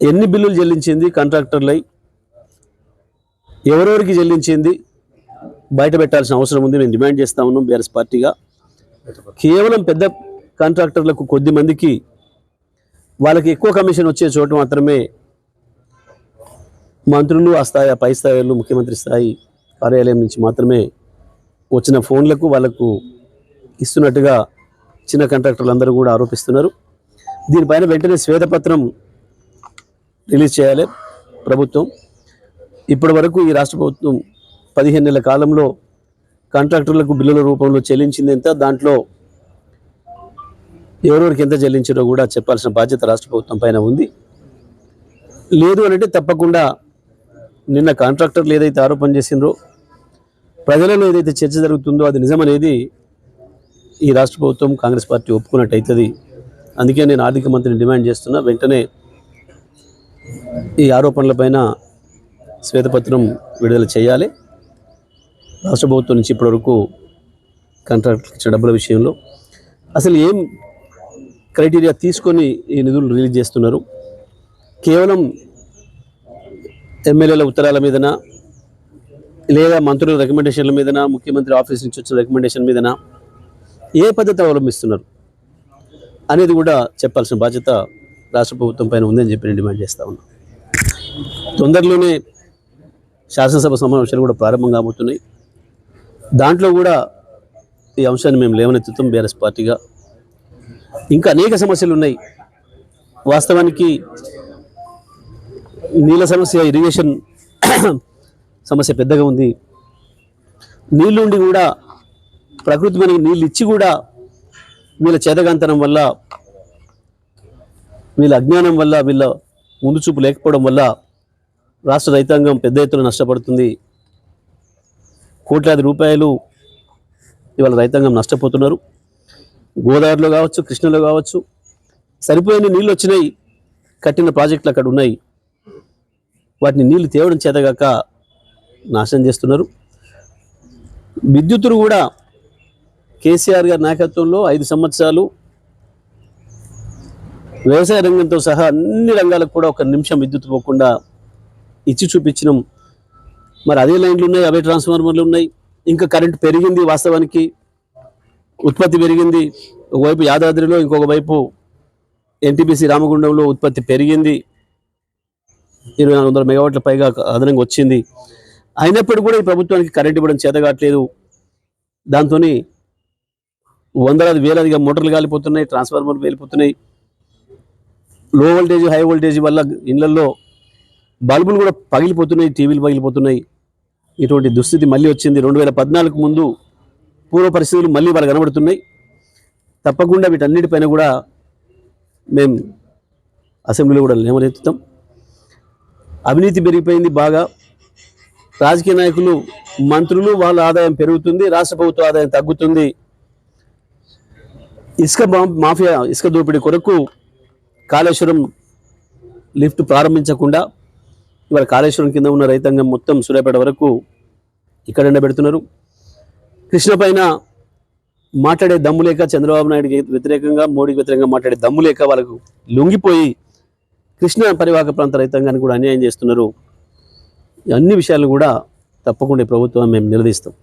ఎన్ని బిల్లులు చెల్లించింది కాంట్రాక్టర్లై, ఎవరెవరికి చెల్లించింది బయట పెట్టాల్సిన అవసరం ఉంది. మేము డిమాండ్ చేస్తా ఉన్నాం బీఆర్ఎస్ పార్టీగా. కేవలం పెద్ద కాంట్రాక్టర్లకు కొద్ది మందికి వాళ్ళకి ఎక్కువ కమిషన్ వచ్చే చోట మాత్రమే మంత్రులు ఆ స్థాయి పై స్థాయిలో ముఖ్యమంత్రి స్థాయి కార్యాలయం నుంచి మాత్రమే వచ్చిన ఫోన్లకు వాళ్ళకు ఇస్తున్నట్టుగా చిన్న కాంట్రాక్టర్లు అందరూ కూడా ఆరోపిస్తున్నారు. దీనిపైన వెంటనే శ్వేతపత్రం రిలీజ్ చేయాలి ప్రభుత్వం. ఇప్పటి వరకు ఈ రాష్ట్ర ప్రభుత్వం 15 నెలల కాలంలో కాంట్రాక్టర్లకు బిల్లుల రూపంలో చెల్లించింది ఎంత, దాంట్లో ఎవరెవరికి ఎంత చెల్లించారో కూడా చెప్పాల్సిన బాధ్యత రాష్ట్ర ప్రభుత్వం పైన ఉంది. లేదు అంటే తప్పకుండా నిన్న కాంట్రాక్టర్లు ఏదైతే ఆరోపణ చేసిండ్రో, ప్రజలలో ఏదైతే చర్చ జరుగుతుందో అది నిజమనేది ఈ రాష్ట్ర ప్రభుత్వం కాంగ్రెస్ పార్టీ ఒప్పుకున్నట్టు అవుతుంది. అందుకే నేను ఆర్థిక మంత్రిని డిమాండ్ చేస్తున్నా, వెంటనే ఈ ఆరోపణలపైన శ్వేతపత్రం విడుదల చేయాలి. రాష్ట్ర ప్రభుత్వం నుంచి ఇప్పటివరకు కాంట్రాక్టర్లకు ఇచ్చిన డబ్బుల విషయంలో అసలు ఏం క్రైటీరియా తీసుకొని ఈ నిధులు రిలీజ్ చేస్తున్నారు? కేవలం ఎమ్మెల్యేల ఉత్తరాల మీదన, లేదా మంత్రుల రికమెండేషన్ల మీదన, ముఖ్యమంత్రి ఆఫీస్ నుంచి వచ్చిన రికమెండేషన్ మీదన ఏ పద్ధతి అవలంబిస్తున్నారు అనేది కూడా చెప్పాల్సిన బాధ్యత రాష్ట్ర ప్రభుత్వం పైన ఉందని చెప్పి నేను డిమాండ్ చేస్తూ ఉన్నాను. తొందరలోనే శాసనసభ సమావేశాలు కూడా ప్రారంభం కాబోతున్నాయి. దాంట్లో కూడా ఈ అంశాన్ని మేము లేవనెత్తుతాం బీఆర్ఎస్ పార్టీగా. ఇంకా అనేక సమస్యలు ఉన్నాయి. వాస్తవానికి నీళ్ళ సమస్య, ఇరిగేషన్ సమస్య పెద్దగా ఉంది. నీళ్ళుండి కూడా, ప్రకృతి మనకి నీళ్ళు ఇచ్చి కూడా వీళ్ళ చేతగాంతనం వల్ల, వీళ్ళ అజ్ఞానం వల్ల, వీళ్ళ ముందు చూపు లేకపోవడం వల్ల రాష్ట్ర రైతాంగం పెద్ద ఎత్తున నష్టపడుతుంది. కోట్లాది రూపాయలు ఇవాళ రైతాంగం నష్టపోతున్నారు. గోదావరిలో కావచ్చు, కృష్ణలో కావచ్చు సరిపోయిన నీళ్ళు వచ్చినాయి. కట్టిన ప్రాజెక్టులు అక్కడ ఉన్నాయి. వాటిని నీళ్లు తేవడం చేతగాక నాశనం చేస్తున్నారు. విద్యుత్తును కూడా కేసీఆర్ గారి నాయకత్వంలో 5 సంవత్సరాలు వ్యవసాయ రంగంతో సహా అన్ని రంగాలకు కూడా ఒక నిమిషం విద్యుత్ పోకుండా ఇచ్చి చూపించినాం. మరి అదే లైన్లు ఉన్నాయి, అవే ట్రాన్స్ఫార్మర్లు ఉన్నాయి. ఇంకా కరెంట్ పెరిగింది, వాస్తవానికి ఉత్పత్తి పెరిగింది. ఒకవైపు యాదాద్రిలో, ఇంకొక వైపు ఎన్టీపీసీ రామగుండంలో ఉత్పత్తి పెరిగింది. 2400 మెగావాట్ల పైగా అదనంగా వచ్చింది. అయినప్పటికీ కూడా ఈ ప్రభుత్వానికి కరెంట్ ఇవ్వడం చేతగాట్లేదు. దాంతో వందలాది వేలాదిగా మోటార్లు కాలిపోతున్నాయి, ట్రాన్స్ఫార్మర్లు వెళ్ళిపోతున్నాయి. లో వోల్టేజ్, హై వోల్టేజ్ వల్ల ఇళ్లలో బల్బులు కూడా పగిలిపోతున్నాయి, టీవీలు పగిలిపోతున్నాయి. ఇటువంటి దుస్థితి మళ్ళీ వచ్చింది. 2014 ముందు పూర్వ పరిస్థితులు మళ్ళీ వాళ్ళు కనబడుతున్నాయి. తప్పకుండా వీటన్నిటిపైన కూడా మేము అసెంబ్లీలో కూడా లేవనెత్తుతాం. అవినీతి పెరిగిపోయింది బాగా. రాజకీయ నాయకులు, మంత్రులు, వాళ్ళ ఆదాయం పెరుగుతుంది, రాష్ట్ర ప్రభుత్వ ఆదాయం తగ్గుతుంది. ఇసుక మాఫియా, ఇసుక దోపిడీ కొరకు కాళేశ్వరం లిఫ్ట్ ప్రారంభించకుండా ఇవాళ కాళేశ్వరం కింద ఉన్న రైతాంగం మొత్తం సూర్యాపేట వరకు ఇక్కడ ఎండబెడుతున్నారు. కృష్ణ పైన మాట్లాడే దమ్ము లేక, చంద్రబాబు నాయుడికి వ్యతిరేకంగా, మోడీకి వ్యతిరేకంగా మాట్లాడే దమ్ము లేక వాళ్ళకు లొంగిపోయి కృష్ణ పరివాహక ప్రాంత రైతాంగానికి కూడా అన్యాయం చేస్తున్నారు. అన్ని విషయాలు కూడా తప్పకుండా ప్రభుత్వం మేము నిలదీస్తాం.